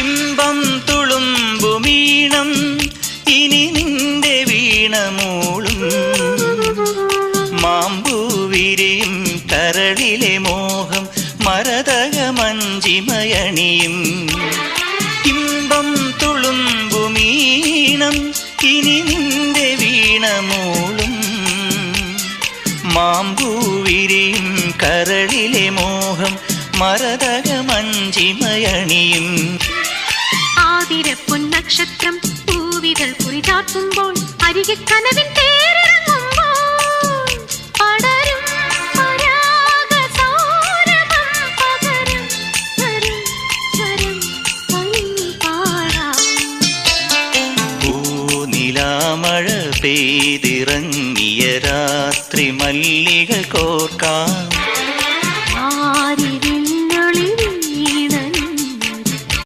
ഇമ്പം തുളുമ്പുമീണം ഇനി നിന്റെ വീണമൂളും മാമ്പൂ വിരിയും കരളിലെ മോഹം മരതക മഞ്ചിമയണിയും ഇമ്പം തുളുമ്പുമീണം ഇനി നിന്റെ വീണമൂളും മാമ്പൂ വിരിയും കരളിലെ മോഹം മരതക മഞ്ചിമയണിയും ആതിരപ്പൊൻ നക്ഷത്രം പൂവിതൾ കുറിചാർത്തുമ്പോൾ അരികെ കനവിൻ തേര്